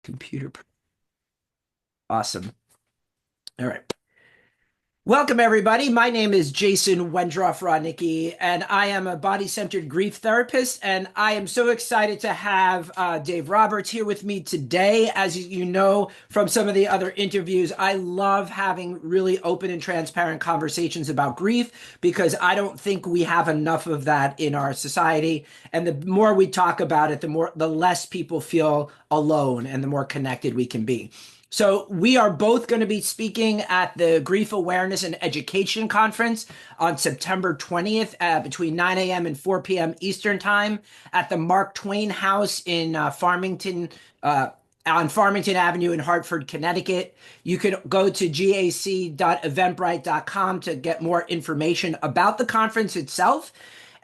Computer. Awesome. All right. Welcome, everybody. My name is Jason Wendroff Rodnicki, and I am a body centered grief therapist. And I am so excited to have Dave Roberts here with me today. As you know from some of the other interviews, I love having really open and transparent conversations about grief because I don't think we have enough of that in our society. And the more we talk about it, the less people feel alone and the more connected we can be. So we are both going to be speaking at the Grief Awareness and Education Conference on September 20th between 9 a.m. and 4 p.m. Eastern Time at the Mark Twain House in Farmington, on Farmington Avenue in Hartford, Connecticut. You can go to gac.eventbrite.com to get more information about the conference itself.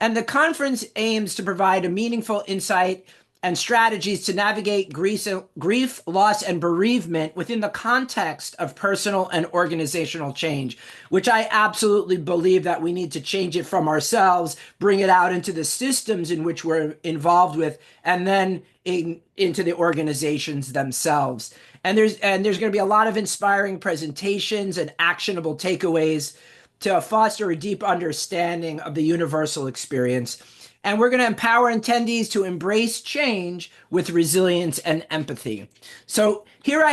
And the conference aims to provide a meaningful insight and strategies to navigate grief, loss, and bereavement within the context of personal and organizational change, which I absolutely believe that we need to change it from ourselves, bring it out into the systems in which we're involved with, and then into the organizations themselves. And there's going to be a lot of inspiring presentations and actionable takeaways to foster a deep understanding of the universal experience. And we're going to empower attendees to embrace change with resilience and empathy. So here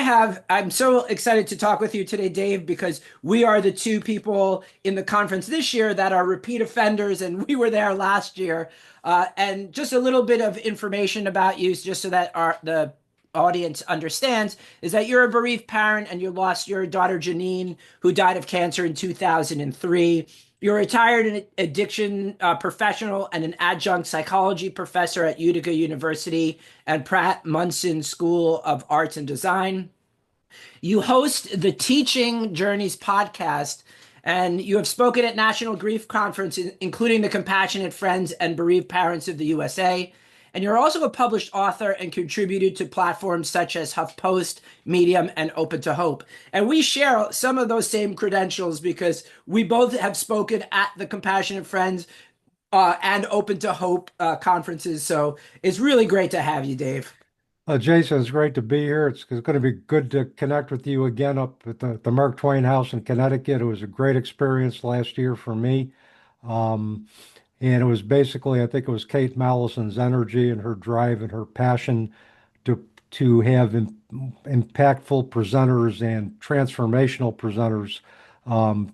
I'm so excited to talk with you today, Dave, because we are the two people in the conference this year that are repeat offenders, and we were there last year. And just a little bit of information about you, just so that the audience understands, is that you're a bereaved parent and you lost your daughter Janine, who died of cancer in 2003. You're a retired addiction professional and an adjunct psychology professor at Utica University and Pratt Munson School of Arts and Design. You host the Teaching Journeys podcast, and you have spoken at national grief conferences, including the Compassionate Friends and Bereaved Parents of the USA. And you're also a published author and contributed to platforms such as HuffPost, Medium, and Open to Hope. And we share some of those same credentials because we both have spoken at the Compassionate Friends and Open to Hope conferences. So it's really great to have you, Dave. Jason, it's great to be here. It's going to be good to connect with you again up at the Mark Twain House in Connecticut. It was a great experience last year for me. Um, and it was basically, I think it was Kate Mallison's energy and her drive and her passion to have impactful presenters and transformational presenters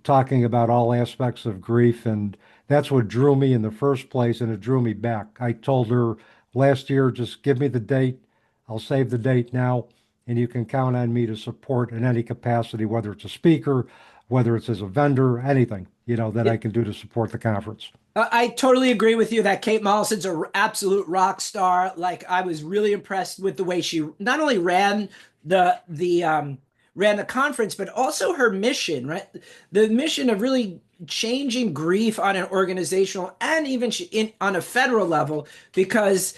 talking about all aspects of grief. And that's what drew me in the first place, and it drew me back. I told her last year, just give me the date. I'll save the date now, and you can count on me to support in any capacity, whether it's a speaker, whether it's as a vendor, anything, that Yeah, I can do to support the conference. I totally agree with you that Kate Mollison's an absolute rock star. Like I was really impressed with the way she not only ran the conference, but also her mission, right? The mission of really changing grief on an organizational and even on a federal level, because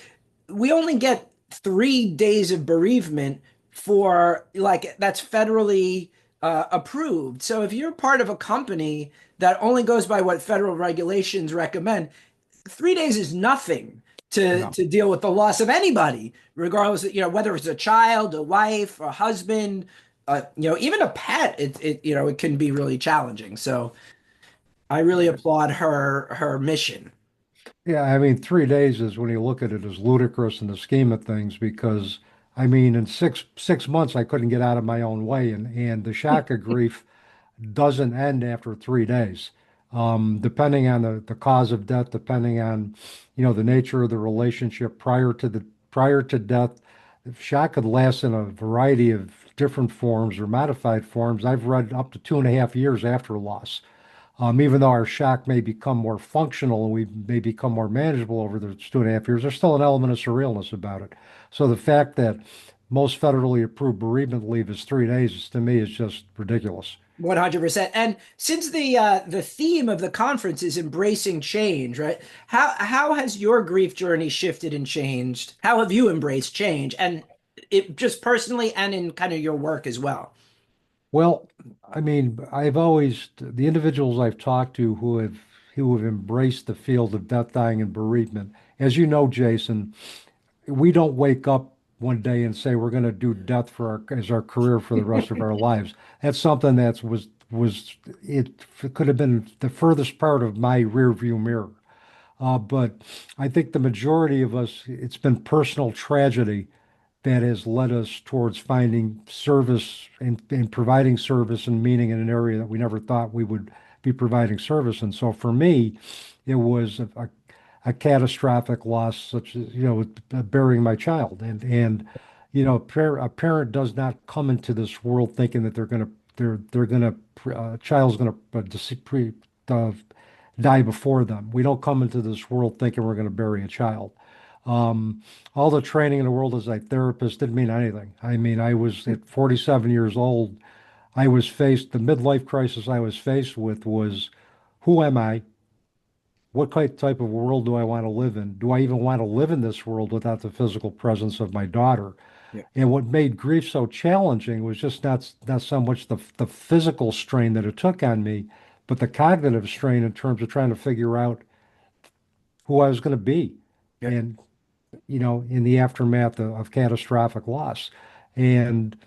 we only get 3 days of bereavement for like that's federally approved. So if you're part of a company that only goes by what federal regulations recommend, 3 days is nothing to No. to deal with the loss of anybody, regardless of, whether it's a child, a wife, a husband, even a pet. It can be really challenging. So I really applaud her mission. Yeah, I mean, 3 days is when you look at it as ludicrous in the scheme of things because I mean, in six months I couldn't get out of my own way, and the shock of grief doesn't end after 3 days. Depending on the cause of death, depending on, the nature of the relationship prior to death, shock could last in a variety of different forms or modified forms. I've read up to 2.5 years after loss. Even though our shock may become more functional and we may become more manageable over the 2.5 years, there's still an element of surrealness about it. So the fact that most federally approved bereavement leave is 3 days, to me, is just ridiculous. 100%. And since the theme of the conference is embracing change, right? How has your grief journey shifted and changed? How have you embraced change, and it just personally and in kind of your work as well? Well, I mean, the individuals I've talked to who have embraced the field of death, dying, and bereavement, as you know, Jason, we don't wake up one day and say we're going to do death for as our career for the rest of our lives. That's something that was it could have been the furthest part of my rear view mirror. But I think the majority of us, it's been personal tragedy that has led us towards finding service and providing service and meaning in an area that we never thought we would be providing service. And so for me, it was a catastrophic loss, such as, burying my child. And a parent does not come into this world thinking that they're gonna a child's gonna uh, die before them. We don't come into this world thinking we're going to bury a child. All the training in the world as a therapist didn't mean anything. I mean, I was at 47 years old. The midlife crisis I was faced with was, who am I? What type of world do I want to live in? Do I even want to live in this world without the physical presence of my daughter? Yeah. And what made grief so challenging was just not so much the physical strain that it took on me, but the cognitive strain in terms of trying to figure out who I was going to be, Yeah. and in the aftermath of catastrophic loss. And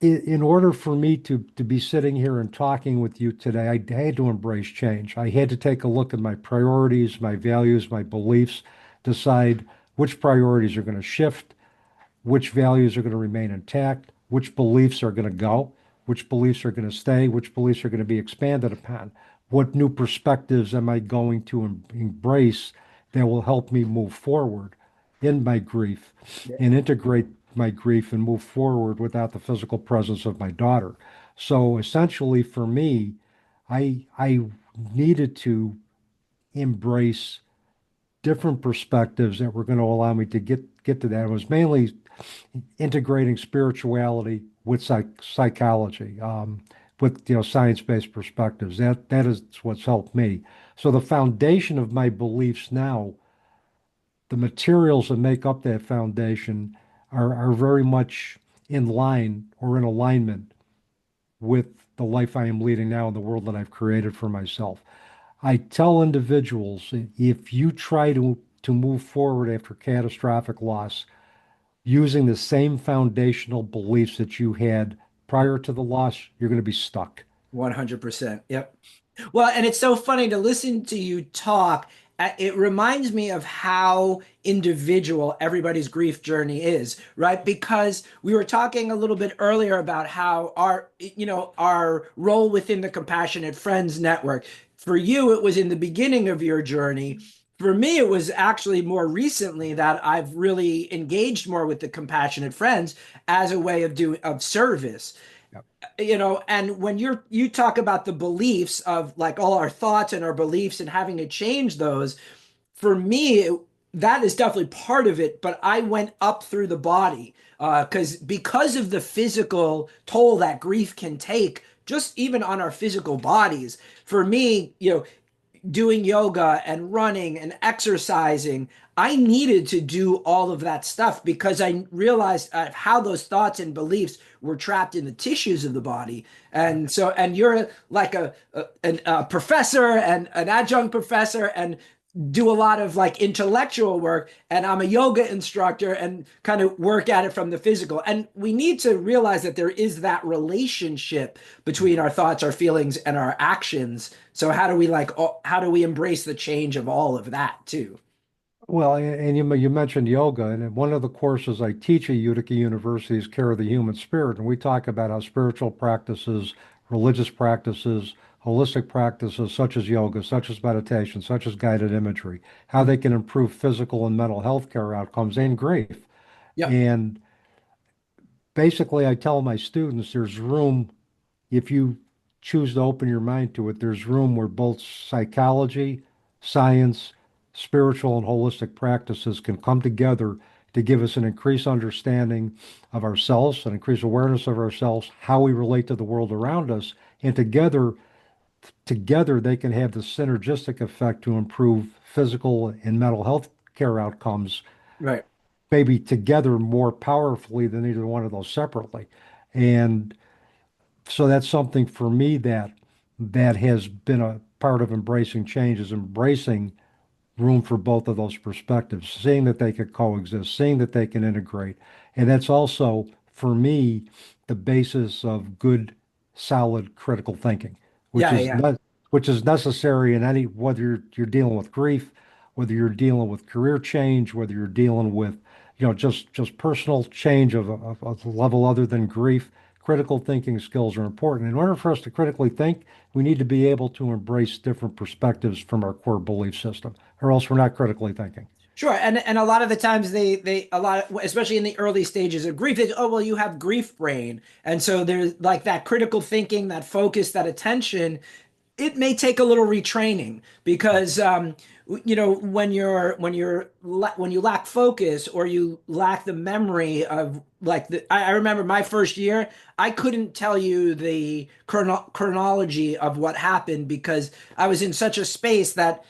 in order for me to be sitting here and talking with you today, I had to embrace change. I had to take a look at my priorities, my values, my beliefs, decide which priorities are going to shift, which values are going to remain intact, which beliefs are going to go, which beliefs are going to stay, which beliefs are going to be expanded upon. What new perspectives am I going to embrace that will help me move forward in my grief Yeah. and integrate my grief and move forward without the physical presence of my daughter? So essentially for me, I needed to embrace different perspectives that were going to allow me to get to that. It was mainly integrating spirituality with psychology, with science-based perspectives. That is what's helped me. So the foundation of my beliefs now, the materials that make up that foundation, are very much in line or in alignment with the life I am leading now in the world that I've created for myself. I tell individuals, if you try to move forward after catastrophic loss using the same foundational beliefs that you had prior to the loss, you're going to be stuck. 100%. Yep. Well, and it's so funny to listen to you talk. It reminds me of how individual everybody's grief journey is, right? Because we were talking a little bit earlier about how our role within the Compassionate Friends Network. For you, it was in the beginning of your journey. For me, it was actually more recently that I've really engaged more with the Compassionate Friends as a way of service. Yep. And when you talk about the beliefs of like all our thoughts and our beliefs and having to change those, for me that is definitely part of it, but I went up through the body because of the physical toll that grief can take just even on our physical bodies. For me, doing yoga and running and exercising, I needed to do all of that stuff because I realized how those thoughts and beliefs were trapped in the tissues of the body. And you're like a professor and an adjunct professor and do a lot of like intellectual work, and I'm a yoga instructor and kind of work at it from the physical. And we need to realize that there is that relationship between our thoughts, our feelings, and our actions. So how do we embrace the change of all of that too? Well, and you mentioned yoga, and one of the courses I teach at Utica University is Care of the Human Spirit, and we talk about how spiritual practices, religious practices, holistic practices such as yoga, such as meditation, such as guided imagery, how they can improve physical and mental health care outcomes and grief. Yep. And basically, I tell my students there's room, if you choose to open your mind to it, there's room where both psychology, science, spiritual, and holistic practices can come together to give us an increased understanding of ourselves, an increased awareness of ourselves, how we relate to the world around us, and together they can have the synergistic effect to improve physical and mental health care outcomes, Right. maybe together more powerfully than either one of those separately. And so that's something for me that has been a part of embracing change, is embracing room for both of those perspectives, seeing that they could coexist, seeing that they can integrate. And that's also, for me, the basis of good, solid critical thinking, which Yeah, is yeah. not, which is necessary in any, whether you're dealing with grief, whether you're dealing with career change, whether you're dealing with, just personal change of a level other than grief. Critical thinking skills are important. In order for us to critically think, we need to be able to embrace different perspectives from our core belief system, or else we're not critically thinking. Sure, and a lot of the times they a lot of, especially in the early stages of grief, oh well, you have grief brain, and so there's like that critical thinking, that focus, that attention. It may take a little retraining because when you lack focus or you lack the memory of like I remember my first year, I couldn't tell you the chronology of what happened because I was in such a space that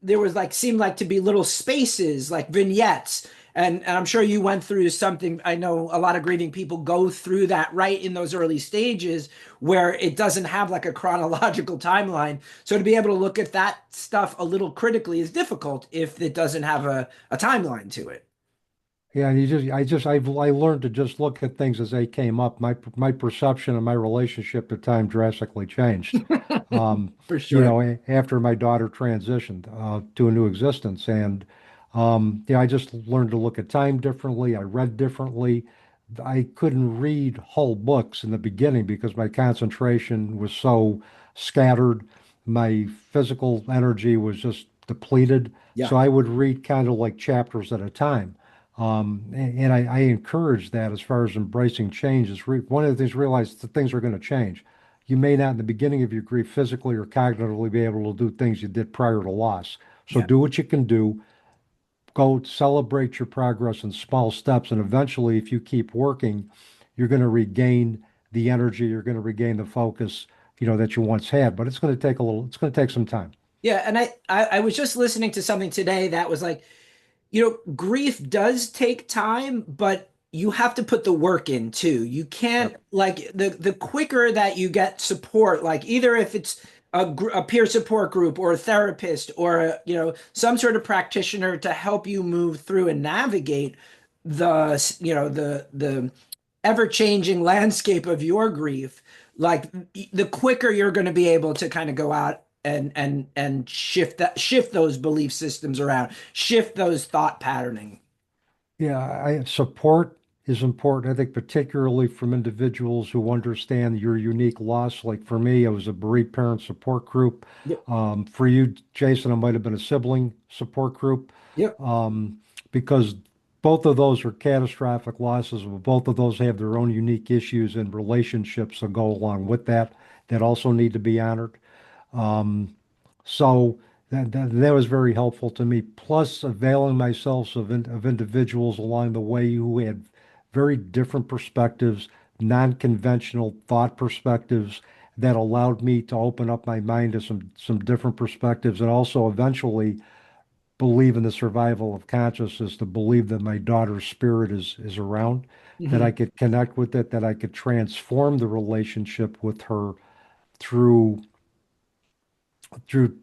there was like seemed like to be little spaces like vignettes, and I'm sure you went through something. I know a lot of grieving people go through that right in those early stages where it doesn't have like a chronological timeline, so to be able to look at that stuff a little critically is difficult if it doesn't have a timeline to it. Yeah, and I learned to just look at things as they came up. My perception and my relationship to time drastically changed. For sure. After my daughter transitioned to a new existence, and I just learned to look at time differently. I read differently. I couldn't read whole books in the beginning because my concentration was so scattered. My physical energy was just depleted. Yeah. So I would read kind of like chapters at a time. And I encourage that as far as embracing change is one of the things, realize that things are going to change. You may not in the beginning of your grief physically or cognitively be able to do things you did prior to loss. So Yeah. do what you can do. Go celebrate your progress in small steps. And eventually, if you keep working, you're going to regain the energy, you're going to regain the focus, that you once had. But it's going to take some time. Yeah, and I was just listening to something today that was like, grief does take time, but you have to put the work in too. You can't Yep. like the quicker that you get support, like either if it's a peer support group or a therapist or some sort of practitioner to help you move through and navigate the ever-changing landscape of your grief, like the quicker you're going to be able to kind of go out and shift those belief systems around, shift those thought patterning. Yeah, support is important. I think particularly from individuals who understand your unique loss. Like for me, I was a bereaved parent support group. Yep. For you, Jason, it might have been a sibling support group, Yep. because both of those are catastrophic losses. But both of those have their own unique issues and relationships that go along with that also need to be honored. Um, so that was very helpful to me. Plus, availing myself of individuals along the way who had very different perspectives, non-conventional thought perspectives that allowed me to open up my mind to some different perspectives, and also eventually believe in the survival of consciousness, to believe that my daughter's spirit is around, that Hmm. I could connect with it, that I could transform the relationship with her through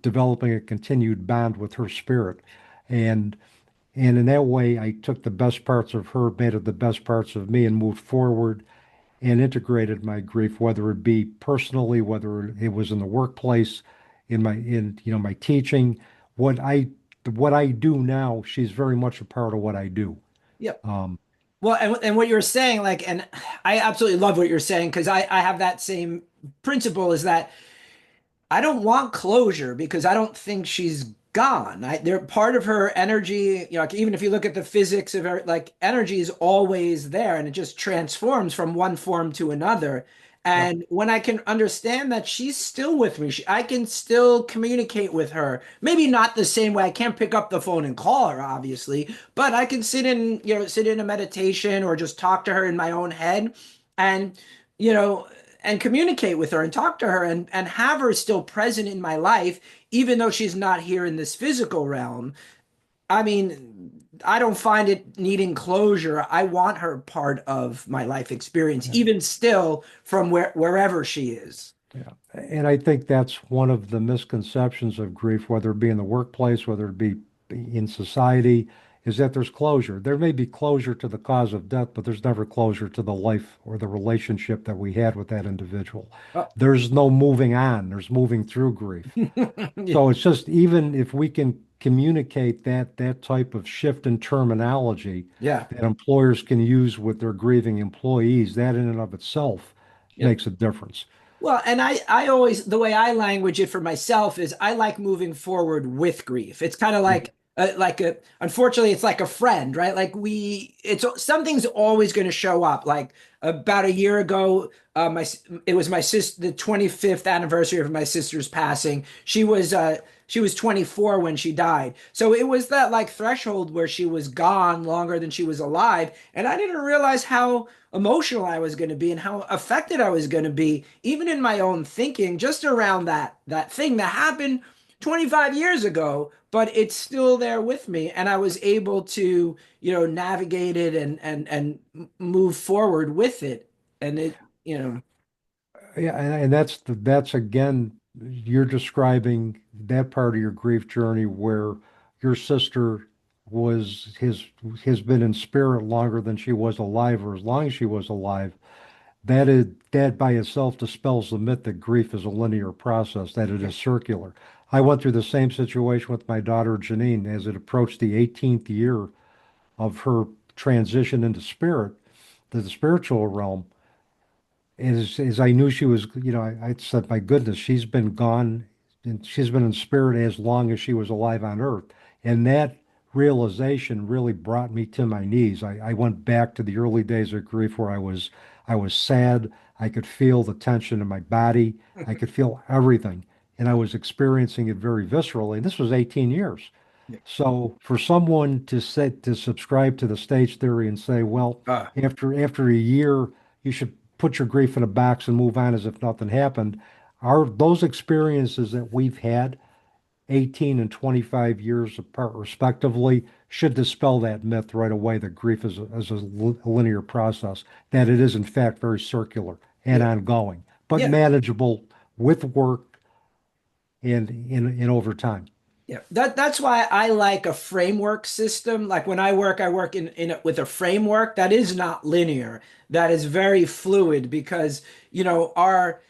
developing a continued bond with her spirit. And and in that way, I took the best parts of her, made it the best parts of me, and moved forward and integrated my grief, whether it be personally, whether it was in the workplace, in my teaching. What I what I do now, she's very much a part of what I do. Yep. Um, Well, and what you're saying, like, and I absolutely love what you're saying because I have that same principle is that I don't want closure because I don't think she's gone. They're part of her energy. Like even if you look at the physics of her, like energy is always there and it just transforms from one form to another. yep. And when I can understand that she's still with me, I can still communicate with her. Maybe not the same way. I can't pick up the phone and call her, obviously, but I can sit in a meditation or just talk to her in my own head. And, you know, and communicate with her and talk to her and have her still present in my life, even though she's not here in this physical realm. I mean, I don't find it needing closure. I want her part of my life experience, Yeah. even still from wherever she is. Yeah. And I think that's one of the misconceptions of grief, whether it be in the workplace, whether it be in society, is that there's closure. There may be closure to the cause of death, but there's never closure to the life or the relationship that we had with that individual. Oh, There's no moving on, there's moving through grief. yeah, So it's just even if we can communicate that type of shift in terminology yeah, that employers can use with their grieving employees, that in and of itself yeah. makes a difference. Well, and I always, the way I language it for myself is I like moving forward with grief. It's kind of like a, unfortunately, it's like a friend, right? Like it's something's always going to show up. Like about a year ago, it was my sister, the 25th anniversary of my sister's passing. She was 24 when she died. So it was that like threshold where she was gone longer than she was alive. And I didn't realize how emotional I was going to be and how affected I was going to be, even in my own thinking, just around that thing that happened 25 years ago, but it's still there with me. And I was able to, navigate it and move forward with it. And it, Yeah, and that's again, you're describing that part of your grief journey where your sister was has been in spirit longer than she was alive, or as long as she was alive. That by itself dispels the myth that grief is a linear process, that it is circular. I went through the same situation with my daughter Janine as it approached the 18th year of her transition into spirit, to the spiritual realm. As I knew she was, I said, my goodness, she's been gone and she's been in spirit as long as she was alive on earth. And that realization really brought me to my knees. I went back to the early days of grief where I was sad. I could feel the tension in my body. I could feel everything. And I was experiencing it very viscerally. And this was 18 years. yeah. So for someone to subscribe to the stage theory and say, well, Uh, after a year, you should put your grief in a box and move on as if nothing happened, are those experiences that we've had 18 and 25 years apart respectively should dispel that myth right away that grief is a linear process, that it is in fact very circular and yeah. ongoing, but Yeah. manageable with work and in over time. Yeah, that's why I like a framework system. Like when I work with a framework that is not linear, that is very fluid because, our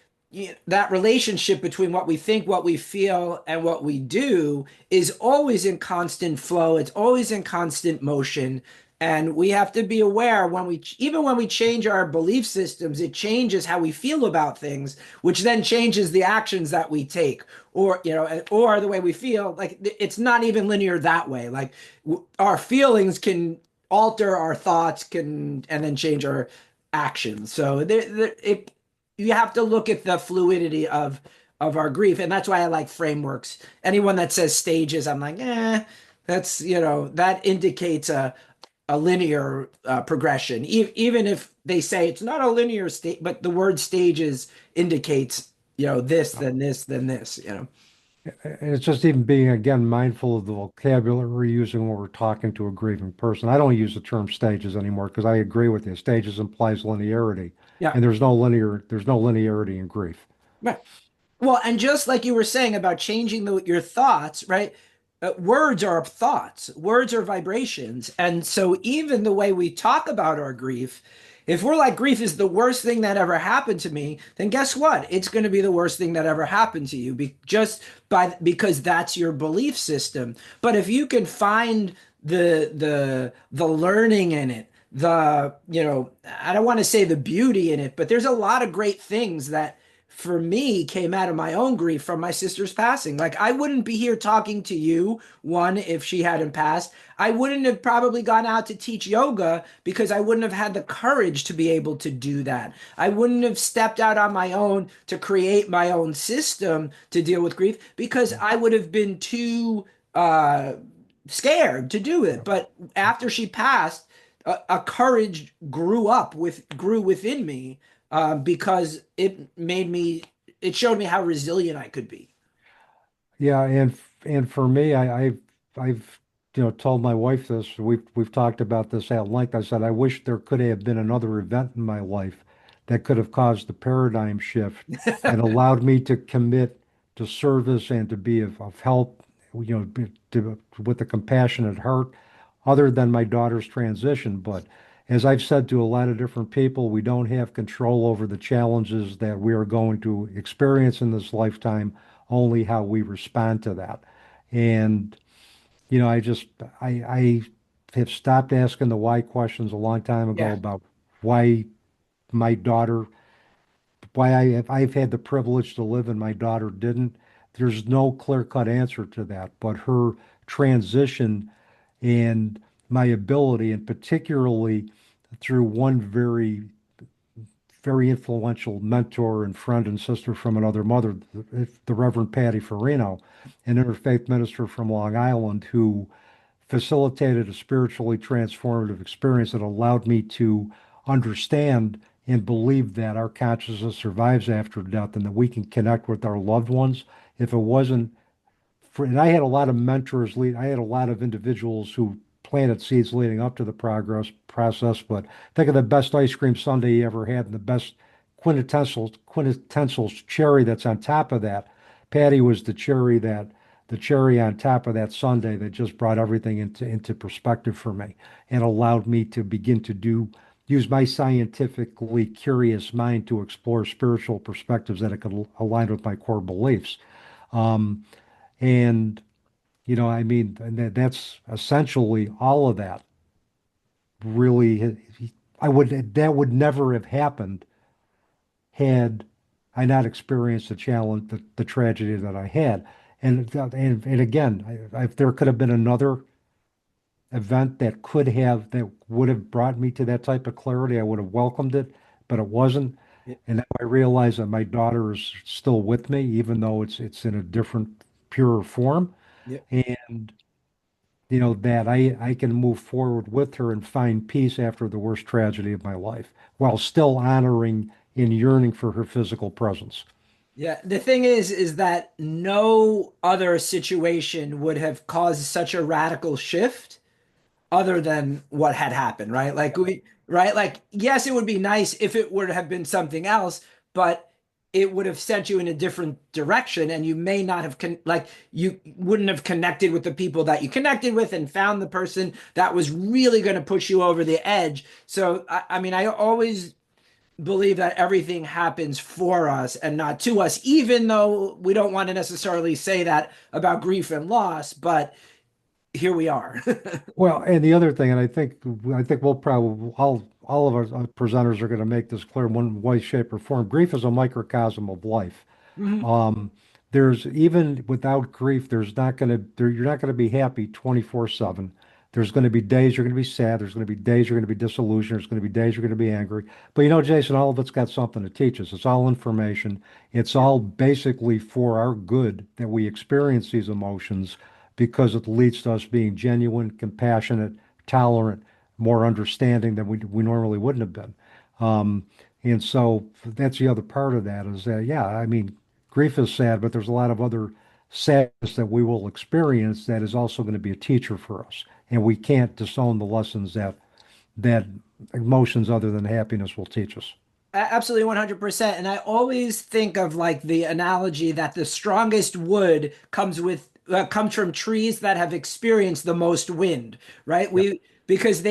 that relationship between what we think, what we feel, and what we do is always in constant flow. It's always in constant motion. And we have to be aware when even when we change our belief systems, it changes how we feel about things, which then changes the actions that we take or or the way we feel. Like it's not even linear that way. Like our feelings can alter our thoughts, can and then change our actions. So you have to look at the fluidity of our grief, and that's why I like frameworks. Anyone that says stages, I'm like, that's that indicates a linear progression, even if they say it's not a linear state, but the word stages indicates this, then this, then this. And it's just even being again mindful of the vocabulary we're using when we're talking to a grieving person. I don't use the term stages anymore because I agree with you. Stages implies linearity, Yeah. and there's no linearity in grief. Right. Well, and just like you were saying about changing your thoughts, right? Words are thoughts, words are vibrations. And so, even the way we talk about our grief, if we're like, grief is the worst thing that ever happened to me, then guess what? It's going to be the worst thing that ever happened to you because that's your belief system. But if you can find the learning in it, I don't want to say the beauty in it, but there's a lot of great things that for me came out of my own grief from my sister's passing. Like I wouldn't be here talking to you, one, if she hadn't passed. I wouldn't have probably gone out to teach yoga because I wouldn't have had the courage to be able to do that. I wouldn't have stepped out on my own to create my own system to deal with grief because I would have been too scared to do it. But after she passed, a courage grew within me because it showed me how resilient I could be. Yeah, and for me, I've told my wife this. We've talked about this at length. I said I wish there could have been another event in my life that could have caused the paradigm shift and allowed me to commit to service and to be of help, with a compassionate heart, other than my daughter's transition. But as I've said to a lot of different people, we don't have control over the challenges that we are going to experience in this lifetime, only how we respond to that. And, I just, I have stopped asking the why questions a long time ago Yeah. about why my daughter, I've had the privilege to live and my daughter didn't. There's no clear-cut answer to that, but her transition and my ability, and particularly through one very, very influential mentor and friend and sister from another mother, the Reverend Patty Farino, an interfaith minister from Long Island, who facilitated a spiritually transformative experience that allowed me to understand and believe that our consciousness survives after death and that we can connect with our loved ones. If it wasn't and I had a lot of mentors I had a lot of individuals who planted seeds leading up to the progress process, but think of the best ice cream sundae you ever had and the best quintessential cherry that's on top of that. Patty was the cherry on top of that sundae that just brought everything into perspective for me and allowed me to begin to use my scientifically curious mind to explore spiritual perspectives that it could align with my core beliefs. Um, and, I mean, that's essentially all of that. Really, that would never have happened had I not experienced the challenge, the tragedy that I had. And again, if there could have been another event that would have brought me to that type of clarity, I would have welcomed it, but it wasn't. Yeah. And now I realize that my daughter is still with me, even though it's in a different, purer form. Yeah. And that I can move forward with her and find peace after the worst tragedy of my life, while still honoring and yearning for her physical presence. Yeah, the thing is that no other situation would have caused such a radical shift other than what had happened, right? Right? Like, yes, it would be nice if it would have been something else, but it would have sent you in a different direction, and you may not have you wouldn't have connected with the people that you connected with and found the person that was really going to push you over the edge. So, I mean, I always believe that everything happens for us and not to us, even though we don't want to necessarily say that about grief and loss, but here we are. Well, and the other thing, and I think we'll probably all of our presenters are going to make this clear in one way, shape, or form. Grief is a microcosm of life. Mhm. Um, there's even without grief, you're not going to be happy 24/7. There's going to be days you're going to be sad. There's going to be days you're going to be disillusioned. There's going to be days you're going to be angry. But Jason, all of it's got something to teach us. It's all information. It's all basically for our good that we experience these emotions because it leads to us being genuine, compassionate, tolerant, more understanding than we normally wouldn't have been. And so that's the other part of that is that, yeah, I mean, grief is sad, but there's a lot of other sadness that we will experience that is also going to be a teacher for us. And we can't disown the lessons that emotions other than happiness will teach us. Absolutely 100%. And I always think of like the analogy that the strongest wood comes from trees that have experienced the most wind, right? Yep. Because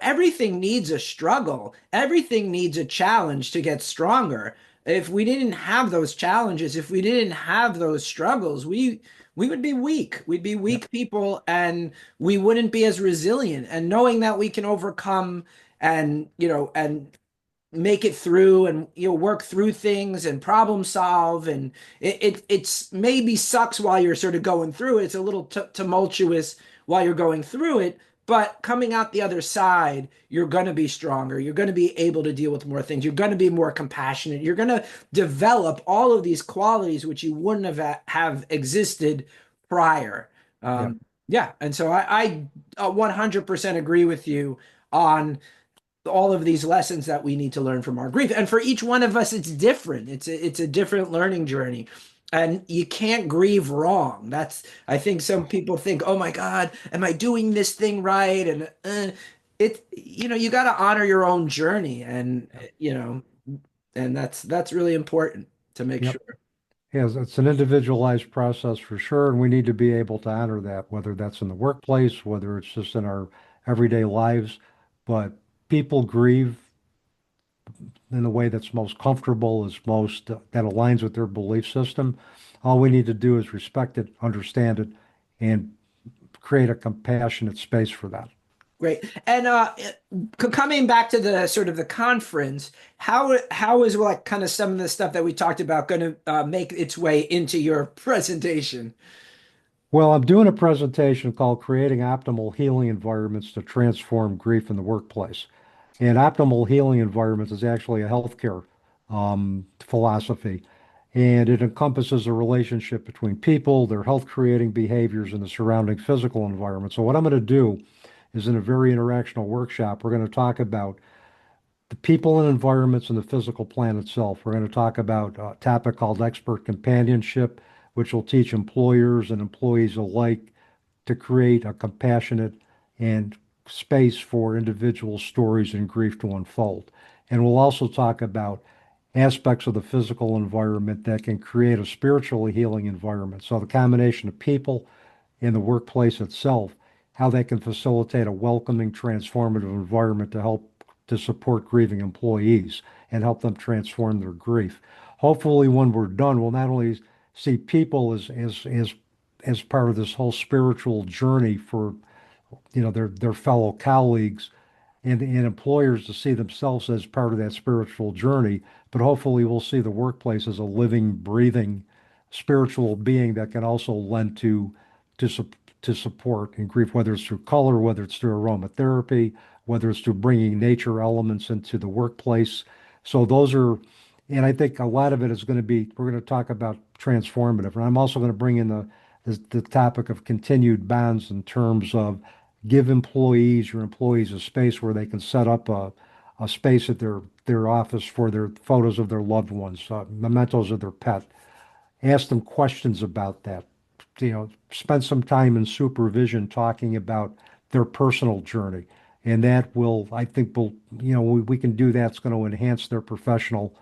everything needs a struggle. Everything needs a challenge to get stronger. If we didn't have those challenges, if we didn't have those struggles, we would be weak. We'd be Yep. weak people and we wouldn't be as resilient. And knowing that we can overcome and make it through and work through things and problem solve, and it's maybe sucks while you're sort of going through it. It's a little tumultuous while you're going through it, but coming out the other side, you're going to be stronger. You're going to be able to deal with more things. You're going to be more compassionate. You're going to develop all of these qualities which you wouldn't have existed prior. Yep. Yeah, and so I 100% agree with you on all of these lessons that we need to learn from our grief. And for each one of us, it's different. It's a different learning journey. And you can't grieve wrong. I think some people think, oh my God, am I doing this thing right? And you got to honor your own journey. And, And that's really important to make Yep. sure. Yes, it's an individualized process for sure, and we need to be able to honor that, whether that's in the workplace, whether it's just in our everyday lives. But people grieve in the way that's most comfortable, is most that aligns with their belief system. All we need to do is respect it, understand it, and create a compassionate space for that. Great. And coming back to the sort of the conference, how is like kind of some of the stuff that we talked about going to make its way into your presentation? Well, I'm doing a presentation called Creating Optimal Healing Environments to Transform Grief in the Workplace. And optimal healing environments is actually a healthcare philosophy. And it encompasses a relationship between people, their health creating behaviors, and the surrounding physical environment. So, what I'm going to do is in a very interactional workshop, we're going to talk about the people and environments and the physical plan itself. We're going to talk about a topic called expert companionship, which will teach employers and employees alike to create a compassionate and space for individual stories and grief to unfold. And we'll also talk about aspects of the physical environment that can create a spiritually healing environment. So the combination of people in the workplace itself, how they can facilitate a welcoming, transformative environment to help to support grieving employees and help them transform their grief. Hopefully, when we're done, we'll not only see people as part of this whole spiritual journey for their fellow colleagues and employers to see themselves as part of that spiritual journey, but hopefully we'll see the workplace as a living, breathing spiritual being that can also lend to to support in grief, whether it's through color, whether it's through aromatherapy, whether it's through bringing nature elements into the workplace. So those are, and I think a lot of it is going to be, we're going to talk about transformative, and I'm also going to bring in the topic of continued bonds in terms of give your employees a space where they can set up a space at their office for their photos of their loved ones, mementos of their pet. Ask them questions about that. Spend some time in supervision talking about their personal journey. And that will, I think, we can do that. It's going to enhance their professional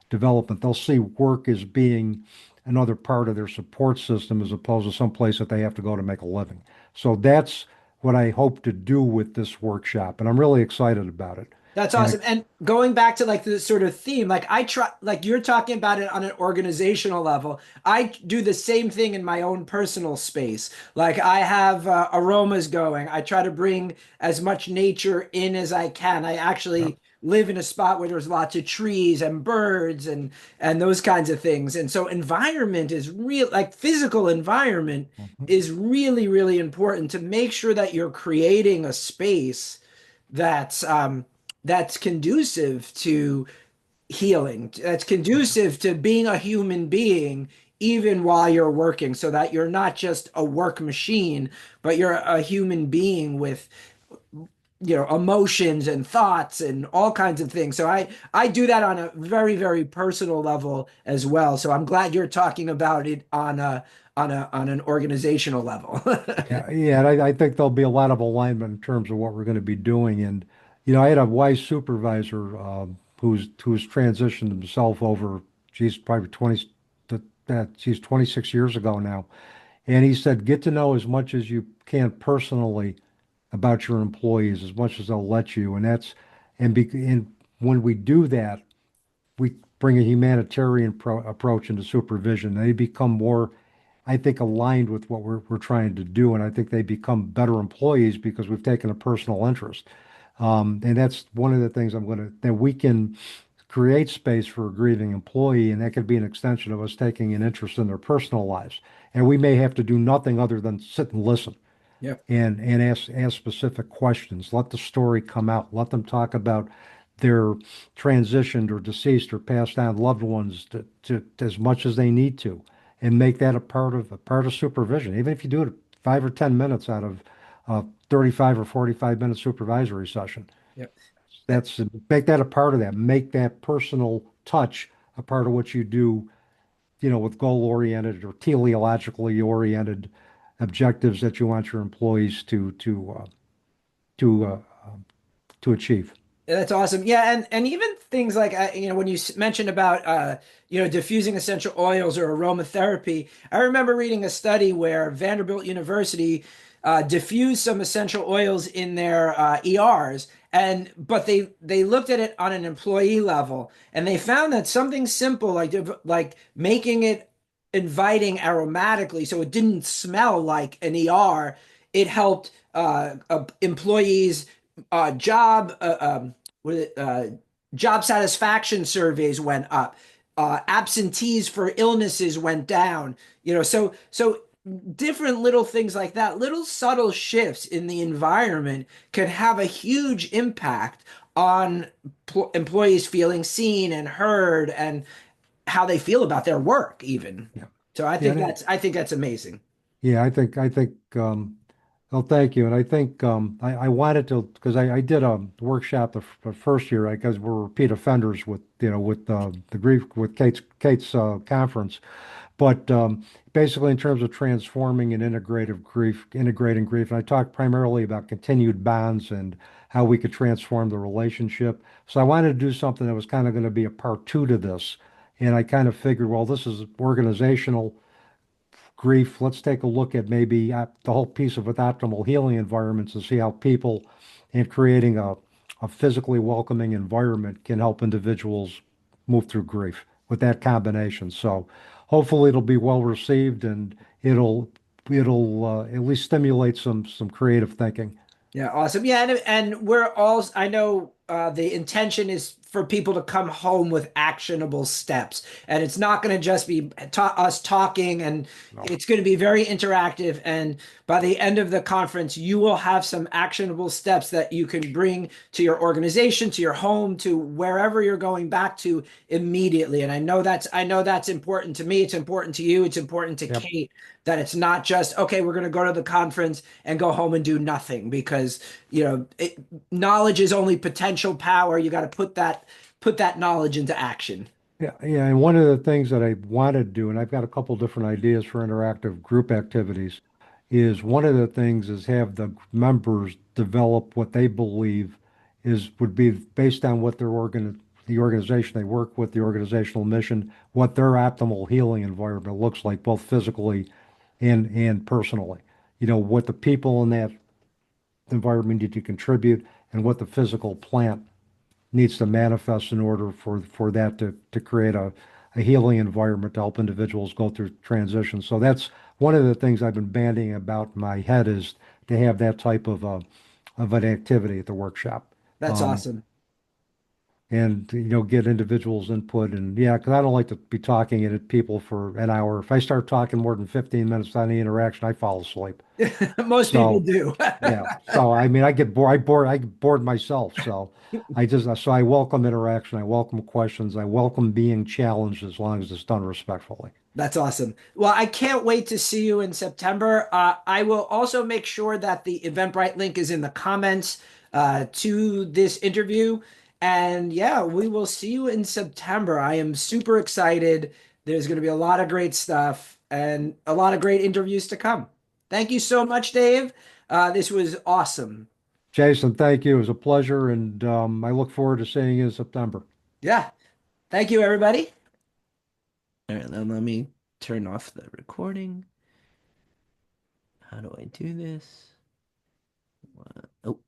development. They'll see work as being another part of their support system as opposed to some place that they have to go to make a living. So that's what I hope to do with this workshop, and I'm really excited about it. That's And awesome. And going back to like the sort of theme, like I try, like you're talking about it on an organizational level. I do the same thing in my own personal space. Like I have aromas going. I try to bring as much nature in as I can. I Yep. actually live in a spot where there's lots of trees and birds and those kinds of things. And so environment is real, like physical environment Mhm. is really, really important to make sure that you're creating a space that's that's conducive to healing, that's conducive to being a human being, even while you're working, so that you're not just a work machine, but you're a human being with emotions and thoughts and all kinds of things. So I do that on a very, very personal level as well. So I'm glad you're talking about it on on an organizational level. Yeah, yeah, and I think there'll be a lot of alignment in terms of what we're going to be doing. And I had a wise supervisor who's transitioned himself over. She's probably 20. She's 26 years ago now, and he said, get to know as much as you can personally about your employees, as much as they'll let you. And when we do that, we bring a humanitarian approach into supervision. They become more, I think, aligned with what we're trying to do, and I think they become better employees because we've taken a personal interest. And that's one of the things that we can create space for a grieving employee, and that could be an extension of us taking an interest in their personal lives. And we may have to do nothing other than sit and listen Yeah. and ask specific questions. Let the story come out. Let them talk about their transitioned or deceased or passed on loved ones to as much as they need to, and make that a part of supervision. Even if you do it 5 or 10 minutes out of a 35 or 45 minute supervisory session, Yeah. that's make that a part of that. Make that personal touch a part of what you do, with goal-oriented or teleologically oriented objectives that you want your employees to to achieve. That's awesome. Yeah, and even things like when you mentioned about diffusing essential oils or aromatherapy, I remember reading a study where Vanderbilt University diffused some essential oils in their ERs, and but they looked at it on an employee level, and they found that something simple like making it inviting aromatically, so it didn't smell like an ER, it helped employees job what is it, job satisfaction surveys went up. Absentees for illnesses went down. So different little things like that, little subtle shifts in the environment can have a huge impact on employees feeling seen and heard and how they feel about their work even. Yeah. So I Yeah. think that's amazing. Yeah, well, thank you. And I think I wanted to, because I did a workshop the first year, because we're repeat offenders with, with the grief, with Kate's conference. But basically, in terms of transforming and integrating grief, and I talked primarily about continued bonds and how we could transform the relationship. So I wanted to do something that was kind of going to be a part two to this. And I kind of figured, well, this is organizational grief. Let's take a look at maybe the whole piece of with optimal healing environments and see how people in creating a physically welcoming environment can help individuals move through grief with that combination. So hopefully it'll be well received and it'll at least stimulate some creative thinking. Yeah, awesome. Yeah, and we're all, I know the intention is for people to come home with actionable steps. And it's not going to just be us talking, and No. it's going to be very interactive. And by the end of the conference, you will have some actionable steps that you can bring to your organization, to your home, to wherever you're going back to immediately. And I know that's important to me. It's important to you. It's important to Yep. Kate that it's not just, okay, we're going to go to the conference and go home and do nothing because knowledge is only potential power. You got to put that knowledge into action. Yeah, yeah, and one of the things that I want to do, and I've got a couple different ideas for interactive group activities, is one of the things is have the members develop what they believe would be based on what the organization they work with, the organizational mission, what their optimal healing environment looks like, both physically and personally. What the people in that environment need to contribute and what the physical plant needs to manifest in order for that to create a healing environment to help individuals go through transition. So that's one of the things I've been bandying about in my head is to have that type of an activity at the workshop. That's Um, awesome. and get individuals input and yeah, because I don't like to be talking at people for an hour. If I start talking more than 15 minutes without any interaction, I fall asleep. Most people So do. yeah. So I mean, I get bored myself. So I welcome interaction. I welcome questions. I welcome being challenged as long as it's done respectfully. That's awesome. Well, I can't wait to see you in September. I will also make sure that the Eventbrite link is in the comments to this interview. And yeah, we will see you in September. I am super excited. There's going to be a lot of great stuff and a lot of great interviews to come. Thank you so much, Dave. This was awesome. Jason, thank you. It was a pleasure, and I look forward to seeing you in September. Yeah. Thank you, everybody. All right, then let me turn off the recording. How do I do this? Oh.